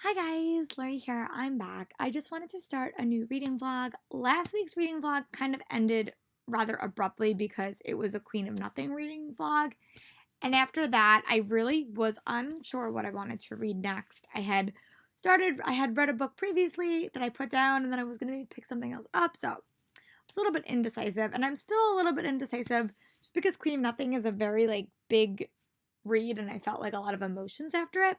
Hi guys, Lori here. I'm back. I just wanted to start a new reading vlog. Last week's reading vlog kind of ended rather abruptly because it was a Queen of Nothing reading vlog. And after that, I really was unsure what I wanted to read next. I had read a book previously that I put down and then I was going to pick something else up. So I was a little bit indecisive, and I'm still a little bit indecisive just because Queen of Nothing is a very big read and I felt like a lot of emotions after it.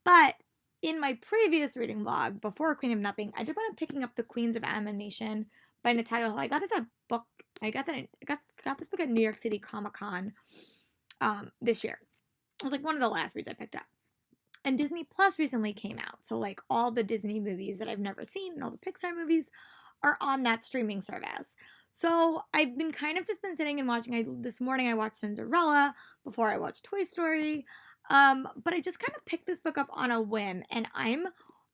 But in my previous reading vlog, before Queen of Nothing, I did end up picking up The Queens of Animation by Natalia Hall. I got this at book. I got this book at New York City Comic Con this year. It was like one of the last reads I picked up. And Disney Plus recently came out, so like all the Disney movies that I've never seen and all the Pixar movies are on that streaming service. So I've been kind of just been sitting and watching. This morning I watched Cinderella before I watched Toy Story. But I just kind of picked this book up on a whim, and I'm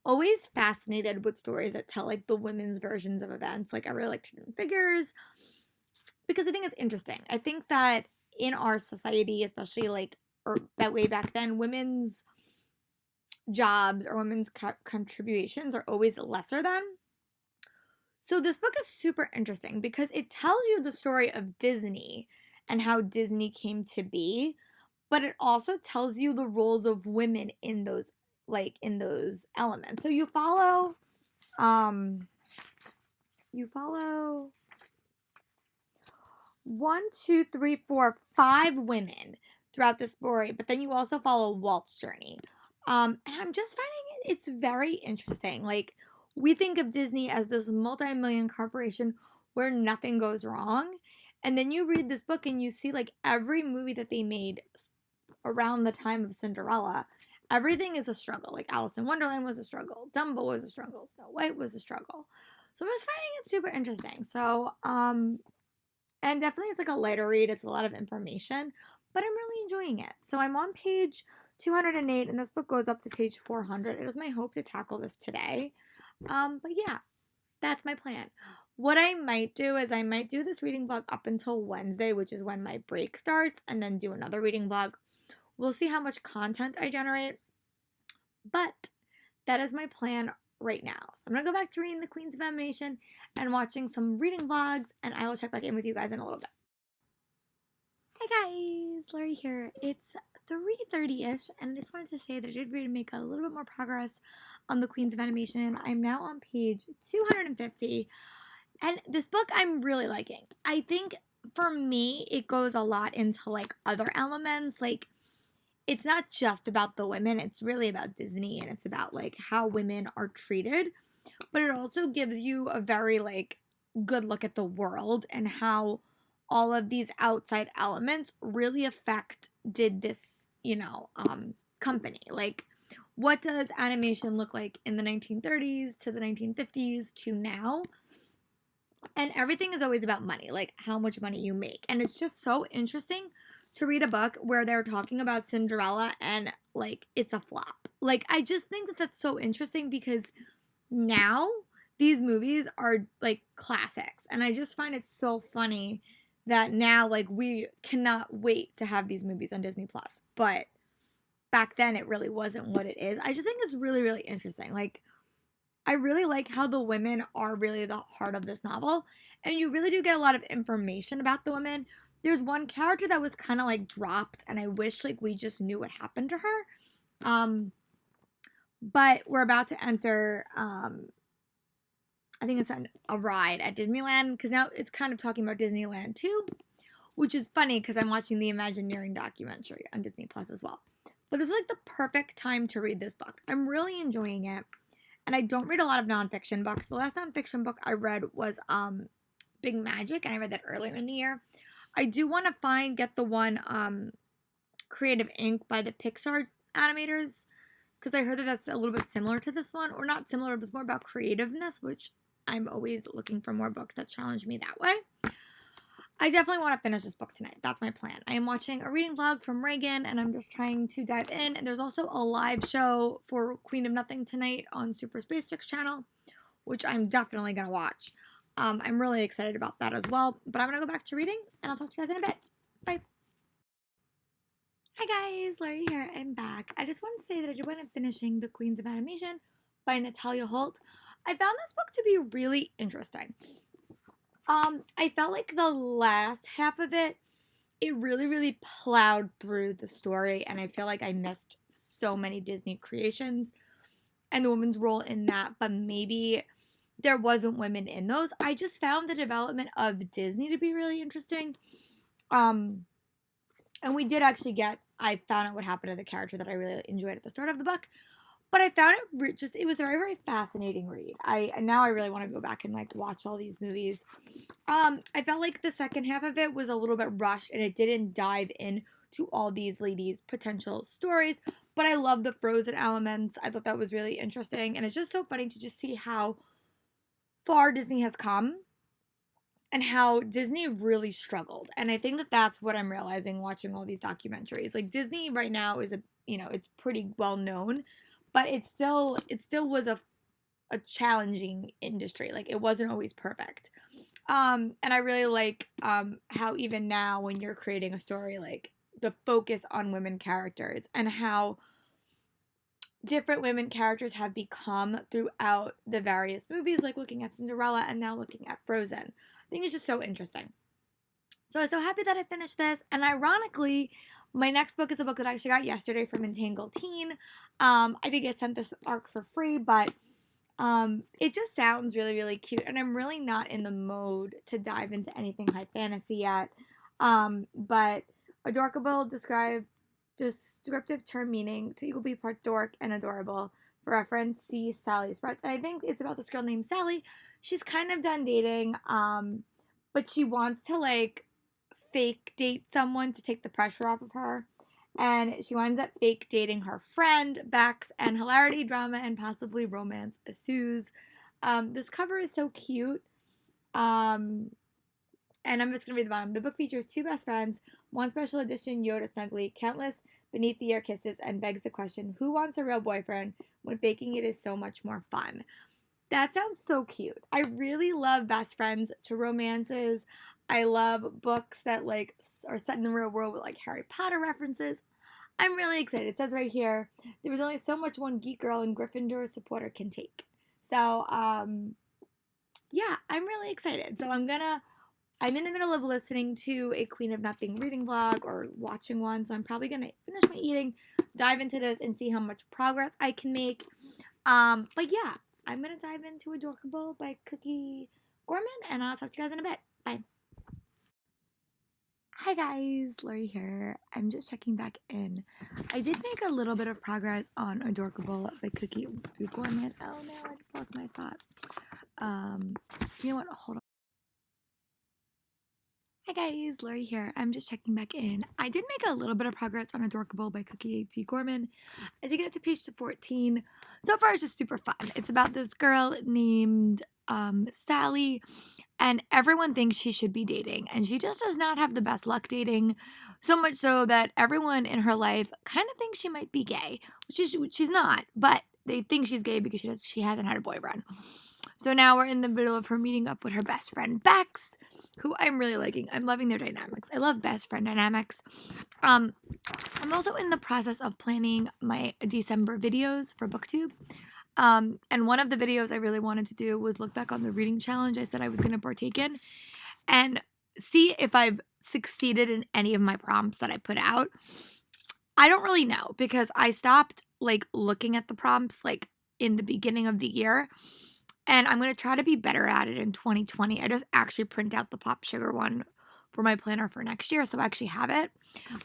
always fascinated with stories that tell like the women's versions of events. Like I really like Hidden Figures because I think it's interesting. I think that in our society, especially or that way back then, women's jobs or women's contributions are always lesser than. So this book is super interesting because it tells you the story of Disney and how Disney came to be, but it also tells you the roles of women in those elements. So you follow one, two, three, four, five women throughout the story, but then you also follow Walt's journey. And I'm just finding it's very interesting. Like we think of Disney as this multi-million corporation where nothing goes wrong. And then you read this book and you see like every movie that they made around the time of Cinderella, everything is a struggle. Like Alice in Wonderland was a struggle, Dumbo was a struggle, Snow White was a struggle. So I'm just finding it super interesting. And definitely it's like a lighter read. It's a lot of information, but I'm really enjoying it. So I'm on page 208, and this book goes up to page 400. It was my hope to tackle this today. But yeah, that's my plan. What I might do is I might do this reading vlog up until Wednesday, which is when my break starts, and then do another reading vlog. We'll see how much content I generate, but that is my plan right now. So I'm going to go back to reading The Queens of Animation and watching some reading vlogs, and I will check back in with you guys in a little bit. Hi guys, Lori here. It's 3:30ish, and I just wanted to say that I did really make a little bit more progress on The Queens of Animation. I'm now on page 250, and this book I'm really liking. I think for me, it goes a lot into like other elements. Like it's not just about the women, it's really about Disney and it's about like how women are treated. But it also gives you a very good look at the world and how all of these outside elements really affect did this, company. Like what does animation look like in the 1930s to the 1950s to now? And everything is always about money, like how much money you make. And it's just so interesting to read a book where they're talking about Cinderella and like it's a flop. Like I just think that that's so interesting because now these movies are like classics, and I just find it so funny that now like we cannot wait to have these movies on Disney Plus. But back then it really wasn't what it is. I just think it's really really interesting. Like I really like how the women are really the heart of this novel, and you really do get a lot of information about the women. There's one character that was kind of like dropped, and I wish like we just knew what happened to her. But we're about to enter. I think it's a ride at Disneyland because now it's kind of talking about Disneyland too, which is funny because I'm watching the Imagineering documentary on Disney Plus as well. But this is like the perfect time to read this book. I'm really enjoying it. And I don't read a lot of nonfiction books. The last nonfiction book I read was Big Magic, and I read that earlier in the year. I do want to get the one Creative Inc. by the Pixar animators, because I heard that that's a little bit similar to this one, or not similar, but it's more about creativeness, which I'm always looking for more books that challenge me that way. I definitely want to finish this book tonight. That's my plan. I am watching a reading vlog from Reagan, and I'm just trying to dive in. And there's also a live show for Queen of Nothing tonight on Super Space Chicks channel, which I'm definitely going to watch. I'm really excited about that as well. But I'm going to go back to reading, and I'll talk to you guys in a bit. Bye. Hi guys, Laurie here. I'm back. I just wanted to say that I just went finishing The Queens of Animation by Natalia Holt. I found this book to be really interesting. I felt like the last half of it, it really plowed through the story, and I feel like I missed so many Disney creations and the woman's role in that, but maybe there wasn't women in those. I just found the development of Disney to be really interesting. And we did actually I found out what happened to the character that I really enjoyed at the start of the book. But I found it was a very fascinating read. Now I really want to go back and like watch all these movies. I felt like the second half of it was a little bit rushed and it didn't dive in to all these ladies' potential stories. But I love the Frozen elements. I thought that was really interesting. And it's just so funny to just see how far Disney has come and how Disney really struggled. And I think that that's what I'm realizing watching all these documentaries. Like Disney right now is it's pretty well known, but it still was a challenging industry. Like it wasn't always perfect. And I really like how even now when you're creating a story, like the focus on women characters and how different women characters have become throughout the various movies, like looking at Cinderella and now looking at Frozen. I think it's just so interesting. So I'm so happy that I finished this. And ironically, my next book is a book that I actually got yesterday from Entangled Teen. I did get sent this arc for free, but it just sounds really cute. And I'm really not in the mode to dive into anything high fantasy yet. But adorkable descriptive term meaning to equal be part dork and adorable. For reference, see Sally Sprouts. And I think it's about this girl named Sally. She's kind of done dating, but she wants to like fake date someone to take the pressure off of her. And she winds up fake dating her friend, Bex, and hilarity, drama, and possibly romance ensues. This cover is so cute. And I'm just going to read the bottom. The book features two best friends, one special edition Yoda Snuggly, countless beneath the ear kisses, and begs the question, who wants a real boyfriend when faking it is so much more fun? That sounds so cute. I really love best friends to romances. I love books that like are set in the real world with like Harry Potter references. I'm really excited. It says right here, there was only so much one geek girl and Gryffindor supporter can take. So, yeah, I'm really excited. So I'm in the middle of listening to a Queen of Nothing reading vlog or watching one. So I'm probably going to finish my eating, dive into this and see how much progress I can make. But yeah, I'm going to dive into Adorkable by Cookie Gorman and I'll talk to you guys in a bit. Bye. Hi guys, Laurie here. I'm just checking back in. I did make a little bit of progress on Adorkable by Cookie Gorman. Oh no, I just lost my spot. You know what? Hold on. Hi guys, Laurie here. I'm just checking back in. I did make a little bit of progress on Adorkable by Cookie T. Gorman. I did get to page 14. So far, it's just super fun. It's about this girl named Sally, and everyone thinks she should be dating, and she just does not have the best luck dating. So much so that everyone in her life kind of thinks she might be gay, she's not, but they think she's gay because she hasn't had a boyfriend. So now we're in the middle of her meeting up with her best friend Bex, who I'm really liking. I'm loving their dynamics. I love best friend dynamics. I'm also in the process of planning my December videos for BookTube. And one of the videos I really wanted to do was look back on the reading challenge I said I was going to partake in and see if I've succeeded in any of my prompts that I put out. I don't really know because I stopped like looking at the prompts like in the beginning of the year. And I'm going to try to be better at it in 2020. I just actually print out the Pop Sugar one for my planner for next year, so I actually have it.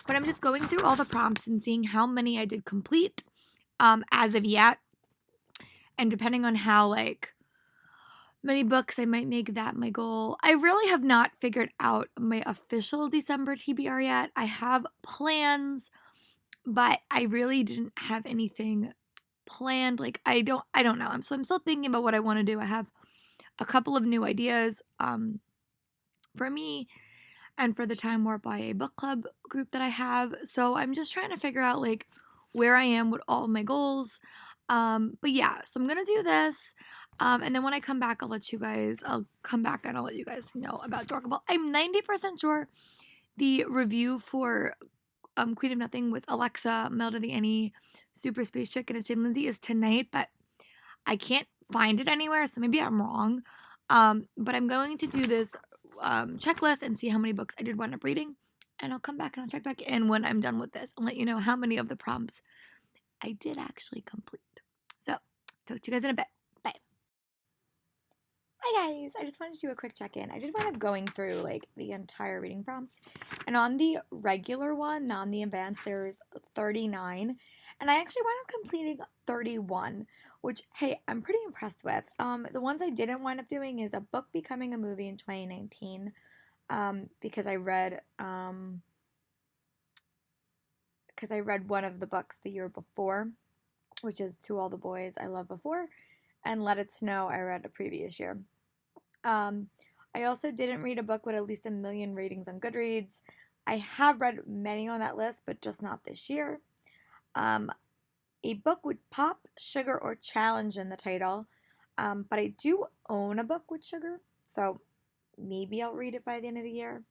But I'm just going through all the prompts and seeing how many I did complete as of yet. And depending on how, like, many books I might make that my goal. I really have not figured out my official December TBR yet. I have plans, but I really didn't have anything planned. Like I don't know. I'm still thinking about what I want to do. I have a couple of new ideas for me and for the Time Warp YA book club group that I have. So I'm just trying to figure out like where I am with all of my goals. But yeah, so I'm gonna do this. And then when I come back, I'll come back and I'll let you guys know about Adorkable. I'm 90% sure the review for Queen of Nothing with Alexa, Melda the Annie, Super Space Chick, and it's Jane Lindsay is tonight, but I can't find it anywhere, so maybe I'm wrong. But I'm going to do this checklist and see how many books I did wind up reading, and I'll come back and I'll check back in when I'm done with this and let you know how many of the prompts I did actually complete. So, talk to you guys in a bit. Bye. Hi guys, I just wanted to do a quick check-in. I did wind up going through like the entire reading prompts, and on the regular one, not on the advanced, there's 39, and I actually wound up completing 31, which, hey, I'm pretty impressed with. The ones I didn't wind up doing is a book becoming a movie in 2019, because I read one of the books the year before, which is To All the Boys I Loved Before, and Let It Snow I read a previous year. I also didn't read a book with at least 1 million ratings on Goodreads. I have read many on that list, but just not this year. A book with pop, sugar, or challenge in the title, but I do own a book with sugar, so maybe I'll read it by the end of the year.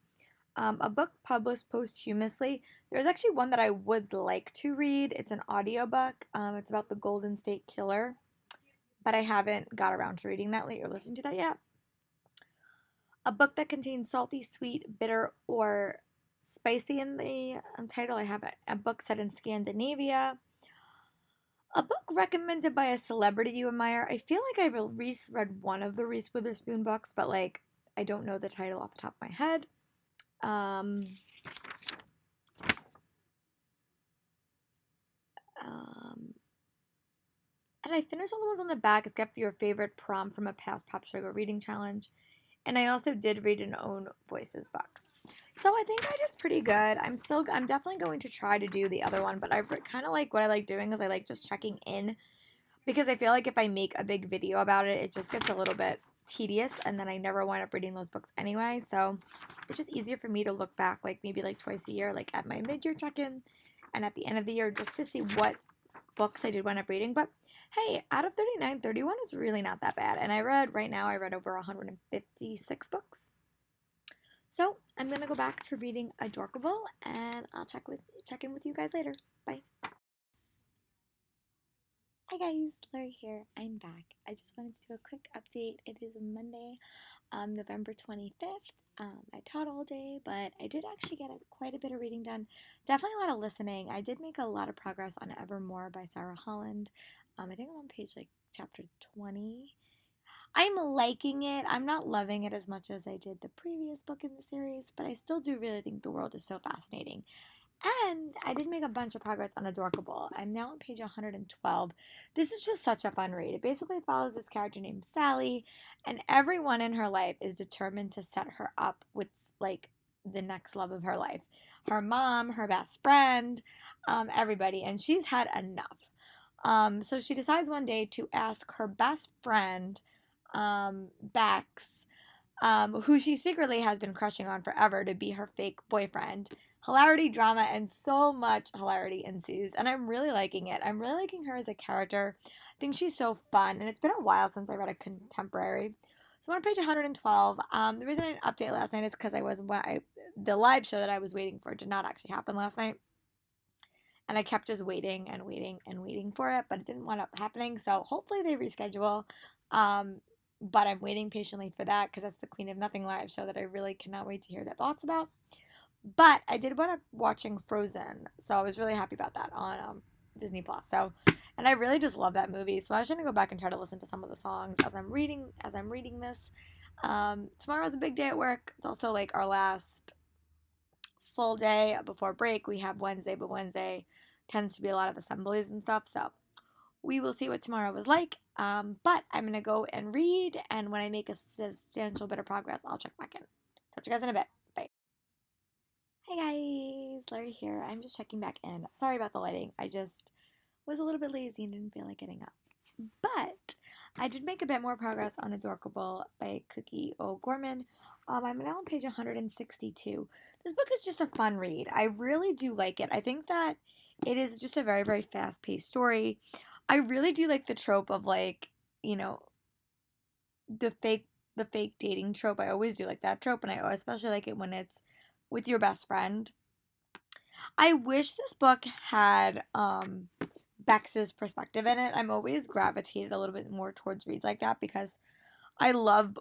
A book published posthumously. There's actually one that I would like to read. It's an audiobook. It's about the Golden State Killer, but I haven't got around to reading that or listening to that yet. A book that contains salty, sweet, bitter, or spicy in the title. I have a book set in Scandinavia. A book recommended by a celebrity you admire. I feel like I've read one of the Reese Witherspoon books, but like I don't know the title off the top of my head. And I finished all the ones on the back except for your favorite prompt from a past Pop Sugar reading challenge. And I also did read an Own Voices book. So I think I did pretty good. I'm definitely going to try to do the other one, but I kind of like what I like doing is I like just checking in, because I feel like if I make a big video about it, it just gets a little bit tedious, and then I never wind up reading those books anyway. So it's just easier for me to look back like maybe like twice a year, like at my mid-year check-in and at the end of the year, just to see what books I did wind up reading. But hey, out of 39, 31 is really not that bad. And I read over 156 books. So I'm going to go back to reading Adorkable, and I'll check in with you guys later. Bye. Hi guys, Lori here. I'm back. I just wanted to do a quick update. It is Monday, November 25th. I taught all day, but I did actually get quite a bit of reading done. Definitely a lot of listening. I did make a lot of progress on Evermore by Sarah Holland. I think I'm on page chapter 20. I'm liking it. I'm not loving it as much as I did the previous book in the series, but I still do really think the world is so fascinating. And I did make a bunch of progress on Adorkable. I'm now on page 112. This is just such a fun read. It basically follows this character named Sally, and everyone in her life is determined to set her up with like the next love of her life. Her mom, her best friend, everybody, and she's had enough. So she decides one day to ask her best friend, Bex, who she secretly has been crushing on forever, to be her fake boyfriend. Hilarity, drama, and so much hilarity ensues, and I'm really liking it. I'm really liking her as a character. I think she's so fun, and it's been a while since I read a contemporary. So I'm on page 112. The reason I didn't update last night is because the live show that I was waiting for did not actually happen last night, and I kept just waiting and waiting and waiting for it, but it didn't wind up happening. So hopefully they reschedule. But I'm waiting patiently for that because that's the Queen of Nothing live show that I really cannot wait to hear their thoughts about. But I did wind up watching Frozen, so I was really happy about that on Disney Plus. So, and I really just love that movie. So I was gonna go back and try to listen to some of the songs as I'm reading this. Tomorrow's a big day at work. It's also like our last full day before break. We have Wednesday, but Wednesday tends to be a lot of assemblies and stuff. So we will see what tomorrow is like. But I'm gonna go and read, and when I make a substantial bit of progress, I'll check back in. Talk to you guys in a bit. Bye. Hey guys, Larry here. I'm just checking back in. Sorry about the lighting. I just was a little bit lazy and didn't feel like getting up. But I did make a bit more progress on Adorkable by Cookie O'Gorman. I'm now on page 162. This book is just a fun read. I really do like it. I think that it is just a very, very fast-paced story. I really do like the trope of like, you know, the fake dating trope. I always do like that trope, and I especially like it when it's with your best friend. I wish this book had Bex's perspective in it. I'm always gravitated a little bit more towards reads like that because I love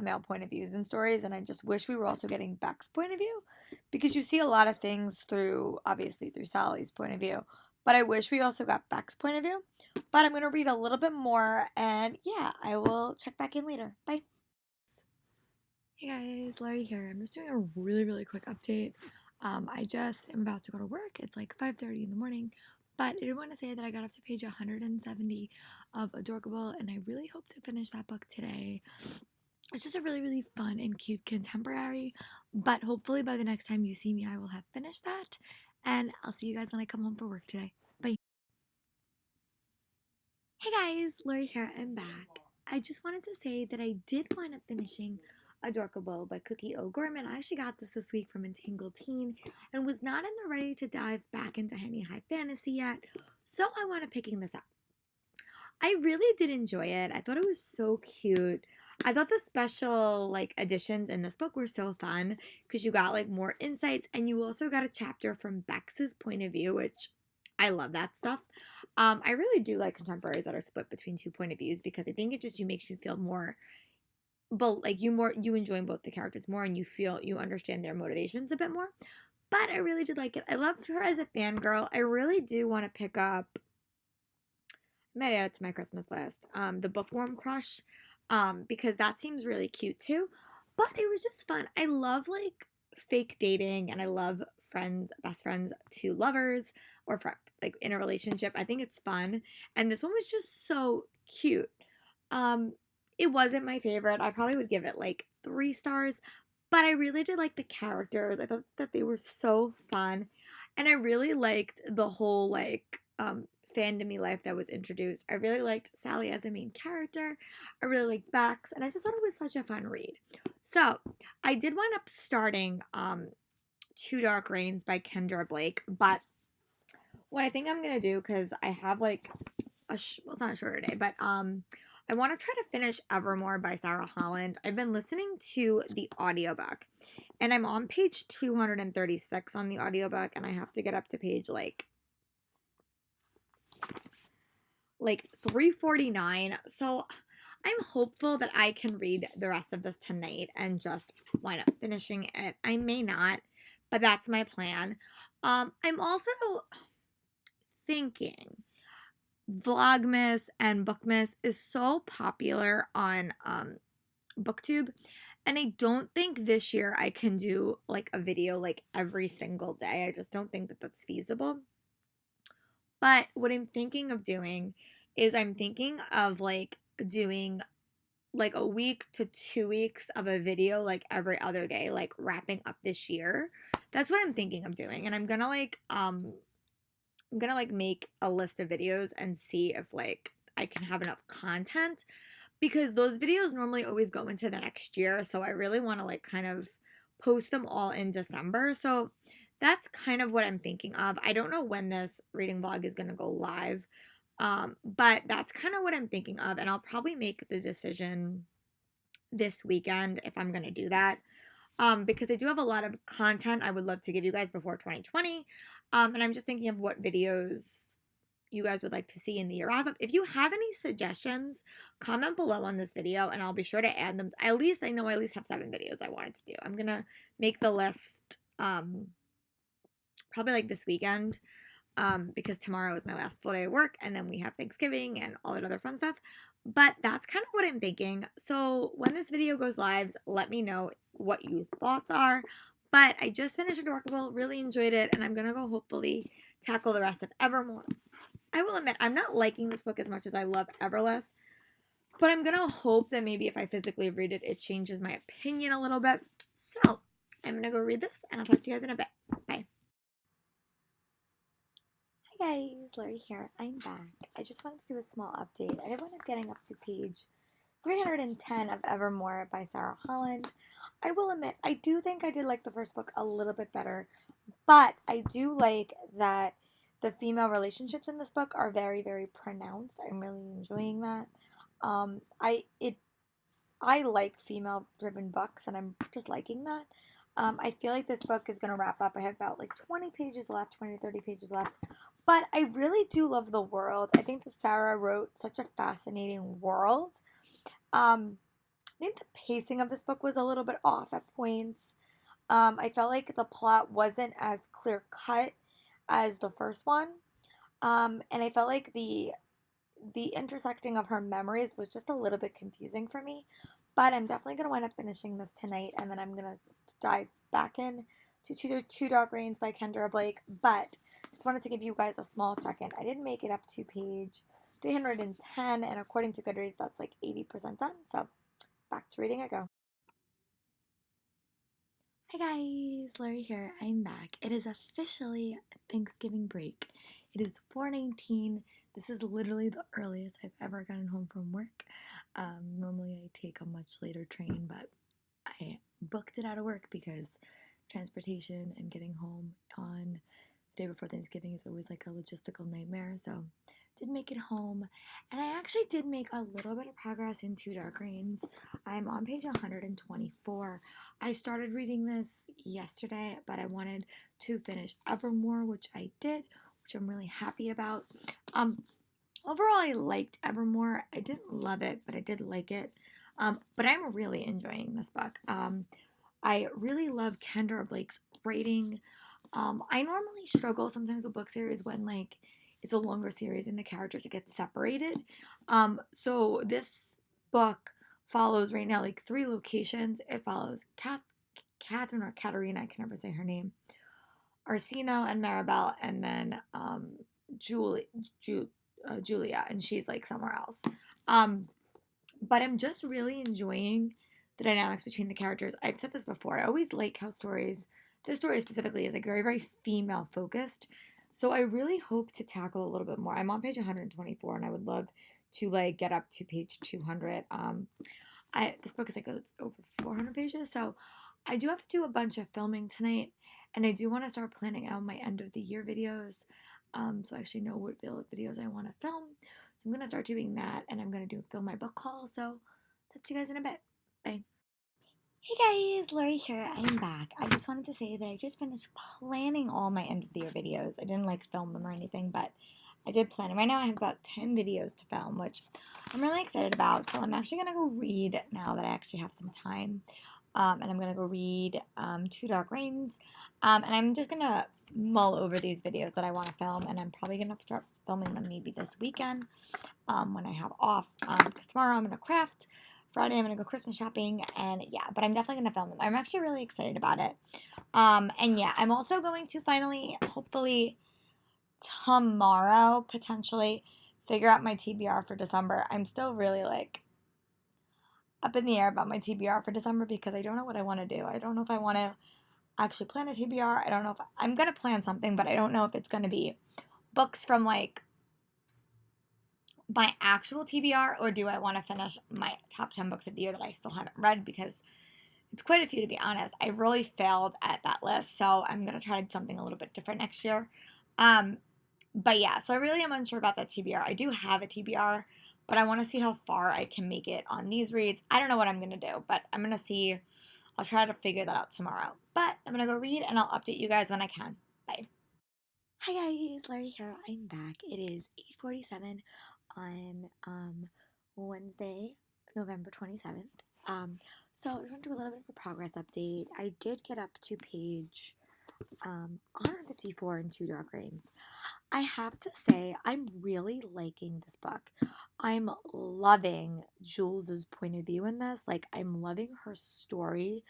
male point of views in stories, and I just wish we were also getting Beck's point of view because you see a lot of things through obviously through Sally's point of view, but I wish we also got Beck's point of view. But I'm gonna read a little bit more, and yeah, I will check back in later. Bye. Hey guys, Laurie here. I'm just doing a really quick update. I just am about to go to work. It's like 5:30 in the morning, but I did want to say that I got up to page 170 of Adorkable, and I really hope to finish that book today. It's just a really fun and cute contemporary, but hopefully by the next time you see me, I will have finished that, and I'll see you guys when I come home for work today. Bye. Hey guys, Lori here. I'm back. I just wanted to say that I did wind up finishing Adorkable by Cookie O'Gorman. I actually got this week from Entangled Teen and was not in the ready to dive back into any high fantasy yet, so I wound up picking this up. I really did enjoy it. I thought it was so cute. I thought the special additions in this book were so fun because you got more insights and you also got a chapter from Bex's point of view, which I love that stuff. I really do like contemporaries that are split between two point of views because I think it just makes you feel more, but you enjoy both the characters more and you understand their motivations a bit more. But I really did like it. I loved her as a fangirl. I really do want to pick up. I might add it to my Christmas list. The Bookworm Crush, because that seems really cute too. But it was just fun. I love fake dating, and I love best friends to lovers, or in a relationship. I think it's fun, and this one was just so cute. Um, it wasn't my favorite. I probably would give it 3 stars, but I really did like the characters. I thought that they were so fun, and I really liked the whole fandomy life that was introduced. I really liked Sally as the main character. I really liked Bex, and I just thought it was such a fun read. So I did wind up starting Two Dark Reigns by Kendra Blake, but what I think I'm gonna do, because I have well, it's not a shorter day, but I want to try to finish Evermore by Sarah Holland. I've been listening to the audiobook, and I'm on page 236 on the audiobook, and I have to get up to page 349. So I'm hopeful that I can read the rest of this tonight and just wind up finishing it. I may not, but that's my plan. I'm also thinking Vlogmas and Bookmas is so popular on BookTube, and I don't think this year I can do a video every single day. I just don't think that that's feasible. But what I'm thinking of doing is I'm thinking of doing a week to 2 weeks of a video every other day, wrapping up this year. That's what I'm thinking of doing. And I'm gonna make a list of videos and see if I can have enough content, because those videos normally always go into the next year. So I really want to kind of post them all in December. So that's kind of what I'm thinking of. I don't know when this reading vlog is going to go live, but that's kind of what I'm thinking of. And I'll probably make the decision this weekend if I'm going to do that. Because I do have a lot of content I would love to give you guys before 2020. And I'm just thinking of what videos you guys would like to see in the year wrap-up. If you have any suggestions, comment below on this video, and I'll be sure to add them. I know I at least have 7 videos I wanted to do. I'm going to make the list probably this weekend, because tomorrow is my last full day of work, and then we have Thanksgiving and all that other fun stuff. But that's kind of what I'm thinking. So when this video goes live, let me know what your thoughts are. But I just finished Adorkable, really enjoyed it, and I'm going to go hopefully tackle the rest of Evermore. I will admit, I'm not liking this book as much as I love Everless, but I'm going to hope that maybe if I physically read it, it changes my opinion a little bit. So I'm going to go read this, and I'll talk to you guys in a bit. Bye. Hi guys, Lori here. I'm back. I just wanted to do a small update. I did wind up getting up to page 310 of Evermore by Sarah Holland. I will admit, I do think I did like the first book a little bit better, but I do like that the female relationships in this book are very pronounced. I'm really enjoying that. I like female driven books, and I'm just liking that. I feel like this book is going to wrap up. I have about like 20 pages left, 20 to 30 pages left. But I really do love the world. I think that Sarah wrote such a fascinating world. I think the pacing of this book was a little bit off at points. I felt like the plot wasn't as clear cut as the first one. And I felt like the intersecting of her memories was just a little bit confusing for me. But I'm definitely going to wind up finishing this tonight, and then I'm going to dive back in to Two Dark Reigns by Kendra Blake. But just wanted to give you guys a small check-in. I did make it up to page 310, and according to Goodreads, that's like 80% done. So back to reading I go. Hi guys, Lori here. I'm back. It is officially Thanksgiving break. It is 4:19. This is literally the earliest I've ever gotten home from work. Normally I take a much later train, but I booked it out of work because transportation and getting home on the day before Thanksgiving is always like a logistical nightmare. So did make it home, and I actually did make a little bit of progress in Two Dark Reigns. I'm on page 124. I started reading this yesterday, but I wanted to finish Evermore, which I did, which I'm really happy about. Overall, I liked Evermore. I didn't love it, but I did like it. But I'm really enjoying this book. I really love Kendra Blake's writing. I normally struggle sometimes with book series when like it's a longer series and the characters get separated. So this book follows right now like 3 locations. It follows Catherine or Katerina, I can never say her name, Arsino and Maribel, and then Julia, and she's like somewhere else. But I'm just really enjoying the dynamics between the characters. I've said this before. I always like how this story specifically is like very, very female focused. So I really hope to tackle a little bit more. I'm on page 124, and I would love to like get up to page 200. This book is like it's over 400 pages, so I do have to do a bunch of filming tonight, and I do want to start planning out my end of the year videos. So I actually know what videos I want to film. So I'm gonna start doing that, and I'm gonna film my book haul. So talk to you guys in a bit. Bye. Hey guys, Lori here. I'm back. I just wanted to say that I did finish planning all my end of the year videos. I didn't like film them or anything, but I did plan them. Right now I have about 10 videos to film, which I'm really excited about. So I'm actually going to go read now that I actually have some time. And I'm going to go read Two Dark Reigns. And I'm just going to mull over these videos that I want to film. And I'm probably going to start filming them maybe this weekend when I have off. Because tomorrow I'm going to craft. Friday I'm going to go Christmas shopping, and yeah, but I'm definitely going to film them. I'm actually really excited about it. And yeah, I'm also going to finally, hopefully tomorrow, potentially, figure out my TBR for December. I'm still really, like, up in the air about my TBR for December because I don't know what I want to do. I don't know if I want to actually plan a TBR. I don't know if I'm going to plan something, but I don't know if it's going to be books from, like, my actual TBR, or do I want to finish my top 10 books of the year that I still haven't read, because it's quite a few, to be honest. I really failed at that list, so I'm going to try something a little bit different next year. But yeah, so I really am unsure about that TBR. I do have a TBR, but I want to see how far I can make it on these reads. I don't know what I'm going to do, but I'm going to see. I'll try to figure that out tomorrow. But I'm going to go read, and I'll update you guys when I can. Bye. Hi guys, Larry here. I'm back. It is 8:47 on Wednesday, November 27th. So I just want to do a little bit of a progress update. I did get up to page 154 in Two Dark Reigns. I have to say, I'm really liking this book. I'm loving Jules's point of view in this. Like, I'm loving her story.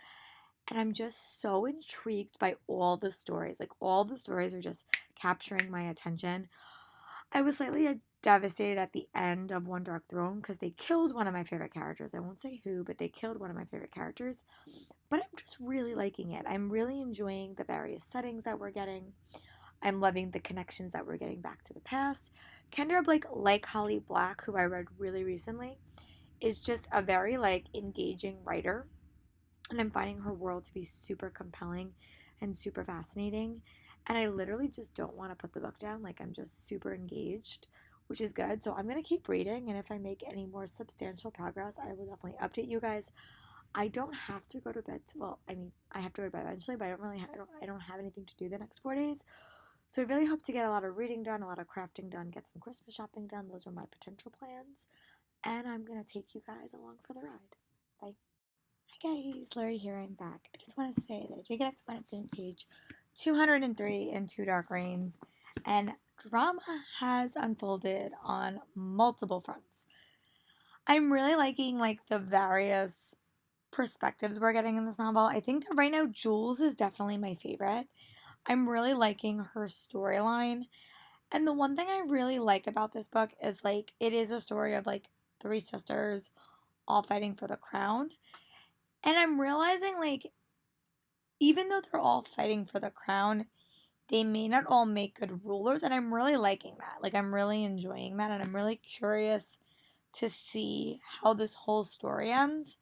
And I'm just so intrigued by all the stories. Like, all the stories are just capturing my attention. I was slightly devastated at the end of One Dark Throne because they killed one of my favorite characters. I won't say who, but they killed one of my favorite characters. But I'm just really liking it. I'm really enjoying the various settings that we're getting. I'm loving the connections that we're getting back to the past. Kendra Blake, like Holly Black, who I read really recently, is just a very, like, engaging writer. And I'm finding her world to be super compelling and super fascinating. And I literally just don't want to put the book down. Like, I'm just super engaged, which is good. So I'm going to keep reading. And if I make any more substantial progress, I will definitely update you guys. I don't have to go to bed. Well, I mean, I have to go to bed eventually, but I don't have anything to do the next 4 days. So I really hope to get a lot of reading done, a lot of crafting done, get some Christmas shopping done. Those are my potential plans. And I'm going to take you guys along for the ride. Bye. Hi guys, Lori here. I'm back. I just want to say that I did get up to my page 203 in Two Dark Reigns, and drama has unfolded on multiple fronts. I'm really liking like the various perspectives we're getting in this novel. I think that right now Jules is definitely my favorite. I'm really liking her storyline. And the one thing I really like about this book is like it is a story of like three sisters all fighting for the crown. And I'm realizing like even though they're all fighting for the crown, they may not all make good rulers, and I'm really liking that. Like I'm really enjoying that, and I'm really curious to see how this whole story ends.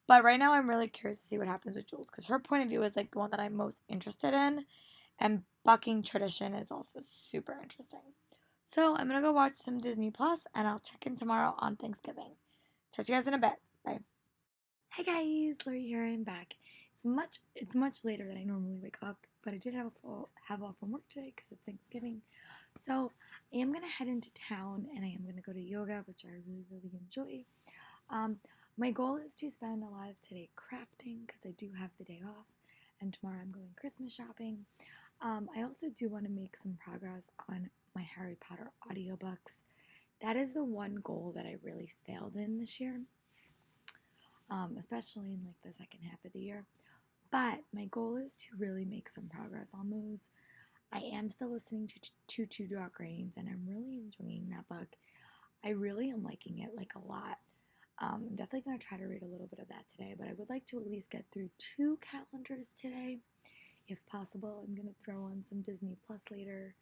But right now I'm really curious to see what happens with Jules, because her point of view is like the one that I'm most interested in, and bucking tradition is also super interesting. So I'm gonna go watch some Disney Plus, and I'll check in tomorrow on Thanksgiving. Talk to you guys in a bit. Bye. Hey guys, Lori here. I'm back. It's much later than I normally wake up, but I did have off from work today because of Thanksgiving. So I am gonna head into town, and I am gonna go to yoga, which I really enjoy. My goal is to spend a lot of today crafting because I do have the day off, and tomorrow I'm going Christmas shopping. I also do want to make some progress on my Harry Potter audiobooks. That is the one goal that I really failed in this year, especially in like the second half of the year. But my goal is to really make some progress on those. I am still listening to Two Dark Reigns, and I'm really enjoying that book. I really am liking it like a lot. I'm definitely going to try to read a little bit of that today, but I would like to at least get through 2 calendars today. If possible, I'm going to throw on some Disney Plus later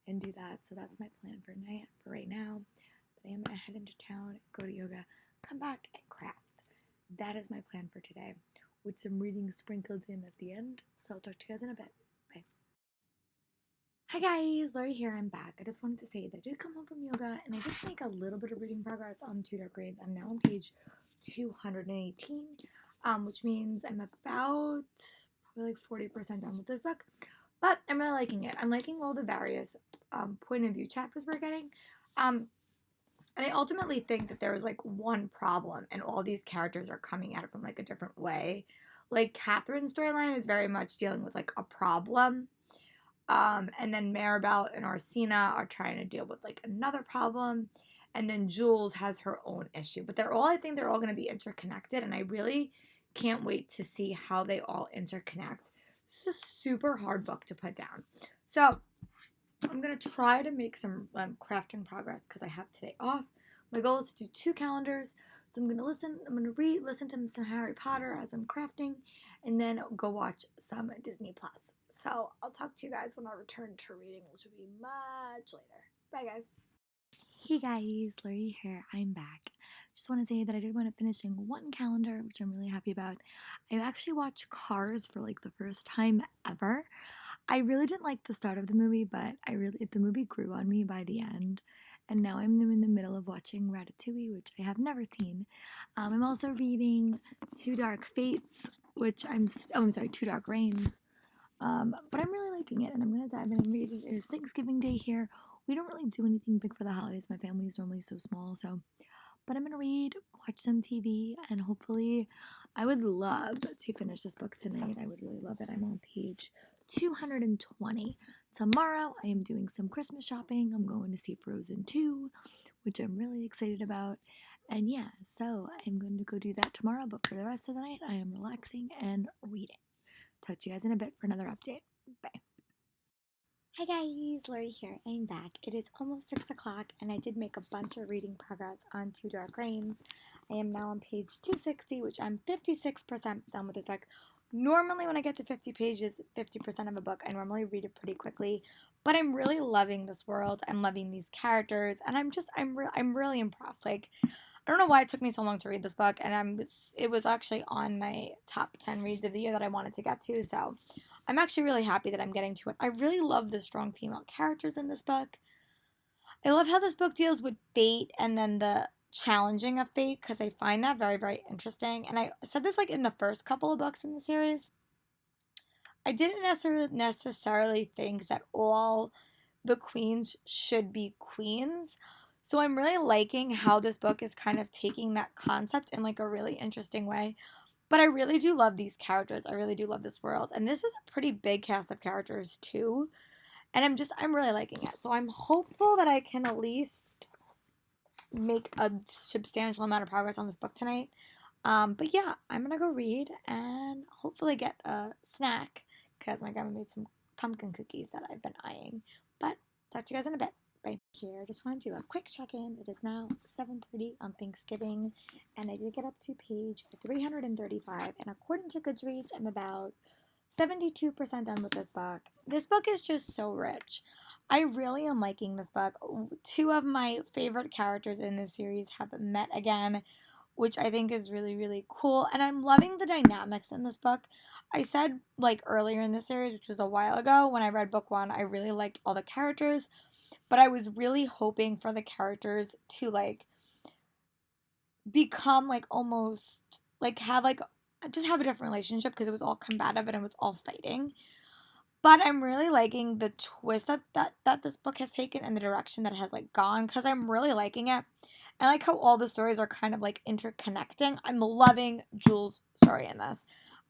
and do that. So that's my plan for right now. But I am going to head into town, go to yoga, come back, and craft. That is my plan for today, with some reading sprinkled in at the end. So I'll talk to you guys in a bit. Bye. Hi guys, Lori here. I'm back. I just wanted to say that I did come home from yoga, and I did make a little bit of reading progress on Two Dark Reigns. I'm now on page 218, which means I'm about probably like 40% done with this book. But I'm really liking it. I'm liking all the various point of view chapters we're getting. And I ultimately think that there is like one problem, and all these characters are coming at it from like a different way. Like Catherine's storyline is very much dealing with like a problem. And then Maribel and Orsina are trying to deal with like another problem. And then Jules has her own issue. But I think they're all going to be interconnected. And I really can't wait to see how they all interconnect. This is a super hard book to put down. So I'm going to try to make some crafting progress because I have today off. My goal is to do 2 calendars. So I'm going to listen to some Harry Potter as I'm crafting, and then go watch some Disney Plus. So I'll talk to you guys when I return to reading, which will be much later. Bye, guys. Hey guys, Lori here. I'm back. Just want to say that I did wind up finishing 1 calendar, which I'm really happy about. I actually watched Cars for like the first time ever. I really didn't like the start of the movie, but the movie grew on me by the end. And now I'm in the middle of watching Ratatouille, which I have never seen. I'm also reading Two Dark Fates, Two Dark Reigns. But I'm really liking it, and I'm going to dive in and read it. It is Thanksgiving Day here. We don't really do anything big for the holidays. My family is normally so small, but I'm going to read, watch some TV, and hopefully I would love to finish this book tonight. I would really love it. I'm on page 220. Tomorrow I am doing some Christmas shopping. I'm going to see Frozen 2, which I'm really excited about. And yeah, so I'm going to go do that tomorrow, but for the rest of the night I am relaxing and reading. Talk to you guys in a bit for another update. Bye. Hi guys, Lori here. I'm back. It is almost 6 o'clock, and I did make a bunch of reading progress on Two Dark Reigns. I am now on page 260, which I'm 56% done with this book. Normally when I get to 50 pages, 50% of a book, I normally read it pretty quickly, but I'm really loving this world. I'm loving these characters, and I'm really impressed. Like, I don't know why it took me so long to read this book, and it was actually on my top 10 reads of the year that I wanted to get to, so I'm actually really happy that I'm getting to it. I really love the strong female characters in this book. I love how this book deals with fate, and then the challenging of fate because I find that very, very interesting. And I said this like in the first couple of books in the series. I didn't necessarily think that all the queens should be queens. So I'm really liking how this book is kind of taking that concept in like a really interesting way. But I really do love these characters. I really do love this world. And this is a pretty big cast of characters too. And I'm really liking it. So I'm hopeful that I can at least make a substantial amount of progress on this book tonight. But yeah, I'm gonna go read and hopefully get a snack because my grandma made some pumpkin cookies that I've been eyeing. But talk to you guys in a bit. Bye. Here, I just want to do a quick check-in. It is now 7:30 on Thanksgiving, and I did get up to page 335. And according to Goodreads, I'm about 72% done with this book. This book is just so rich. I really am liking this book. Two of my favorite characters in this series have met again, which I think is really, really cool. And I'm loving the dynamics in this book. I said, like, earlier in the series, which was a while ago, when I read book one, I really liked all the characters. But I was really hoping for the characters to, like, become, like, almost, like, have, like, just have a different relationship because it was all combative and it was all fighting. But I'm really liking the twist that this book has taken and the direction that it has, like, gone because I'm really liking it. I like how all the stories are kind of, like, interconnecting. I'm loving Jules' story in this.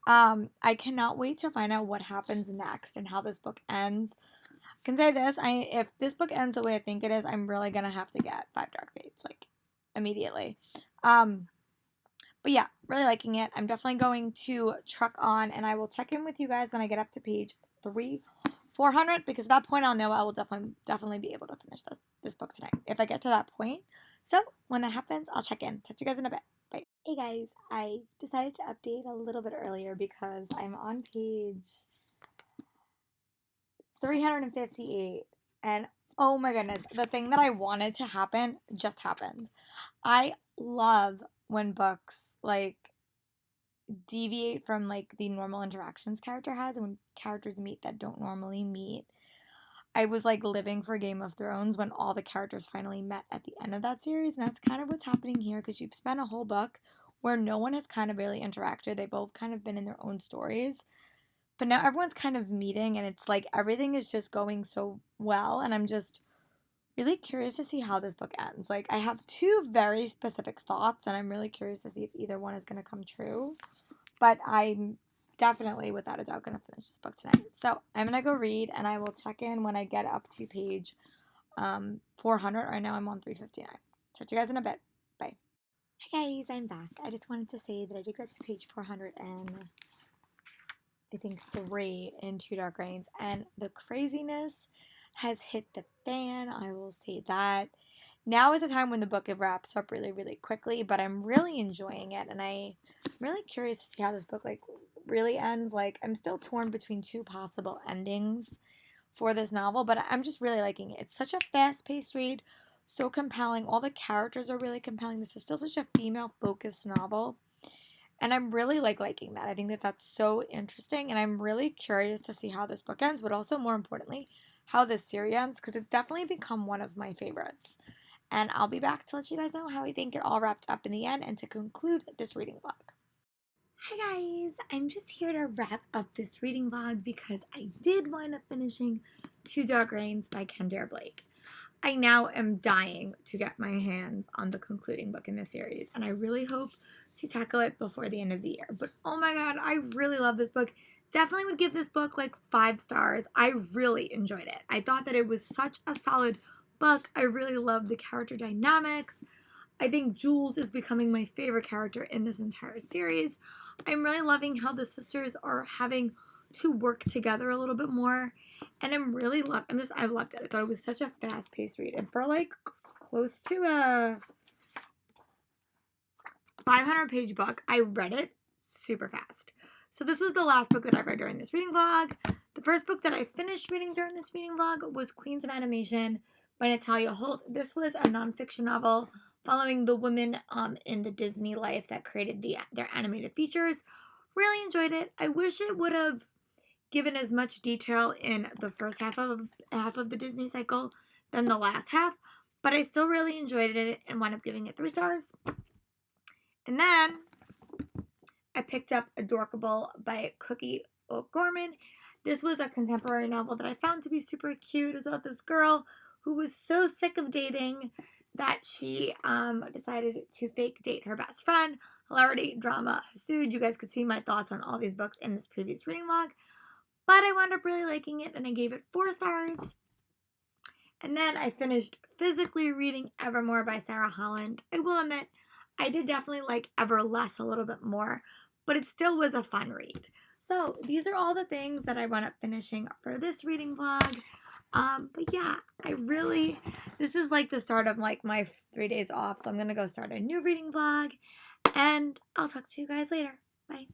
I cannot wait to find out what happens next and how this book ends. I can say this, if this book ends the way I think it is, I'm really going to have to get Five Dark Fates, like, immediately. But yeah, really liking it. I'm definitely going to truck on, and I will check in with you guys when I get up to page 400, because at that point I'll know I will definitely be able to finish this book tonight, if I get to that point. So, when that happens, I'll check in. Touch you guys in a bit. Bye. Hey guys, I decided to update a little bit earlier because I'm on page 358, and oh my goodness, the thing that I wanted to happen just happened. I love when books, like, deviate from, like, the normal interactions character has, and when characters meet that don't normally meet. I was, like, living for Game of Thrones when all the characters finally met at the end of that series, and that's kind of what's happening here, because you've spent a whole book where no one has kind of really interacted. They've both kind of been in their own stories. But now everyone's kind of meeting, and it's like everything is just going so well, and I'm just really curious to see how this book ends. Like, I have two very specific thoughts, and I'm really curious to see if either one is going to come true. But I'm definitely, without a doubt, going to finish this book tonight. So I'm going to go read, and I will check in when I get up to page 400. Right now I'm on 359. Talk to you guys in a bit. Bye. Hi guys, I'm back. I just wanted to say that I did get to page 400 and I think 3 in Two Dark Reigns, and the craziness has hit the fan. I will say that. Now is the time when the book wraps up really, really quickly, but I'm really enjoying it, and I'm really curious to see how this book, like, really ends. Like, I'm still torn between two possible endings for this novel, but I'm just really liking it. It's such a fast-paced read, so compelling. All the characters are really compelling. This is still such a female-focused novel. And I'm really liking that. I think that that's so interesting, and I'm really curious to see how this book ends, but also more importantly, how this series ends, because it's definitely become one of my favorites. And I'll be back to let you guys know how I think it all wrapped up in the end and to conclude this reading vlog. Hi guys, I'm just here to wrap up this reading vlog because I did wind up finishing Two Dark Reigns by Kendare Blake. I now am dying to get my hands on the concluding book in this series, and I really hope to tackle it before the end of the year. But oh my god, I really love this book. Definitely would give this book like 5 stars. I really enjoyed it. I thought that it was such a solid book. I really love the character dynamics. I think Jules is becoming my favorite character in this entire series. I'm really loving how the sisters are having to work together a little bit more. And I've loved it. I thought it was such a fast-paced read. And for like close to a 500-page book, I read it super fast. So this was the last book that I read during this reading vlog. The first book that I finished reading during this reading vlog was Queens of Animation by Natalia Holt. This was a nonfiction novel following the women in the Disney life that created their animated features. Really enjoyed it. I wish it would have given as much detail in the first half of the Disney cycle than the last half, but I still really enjoyed it and wound up giving it 3 stars. And then I picked up Adorkable by Cookie O'Gorman. This was a contemporary novel that I found to be super cute. It was about this girl who was so sick of dating that she decided to fake date her best friend. Hilarity, drama ensued. You guys could see my thoughts on all these books in this previous reading vlog. But I wound up really liking it and I gave it 4 stars. And then I finished physically reading Evermore by Sarah Holland. I will admit, I did definitely like Everless a little bit more, but it still was a fun read. So these are all the things that I wound up finishing for this reading vlog. But yeah, this is like the start of like my 3 days off, so I'm gonna go start a new reading vlog, and I'll talk to you guys later. Bye.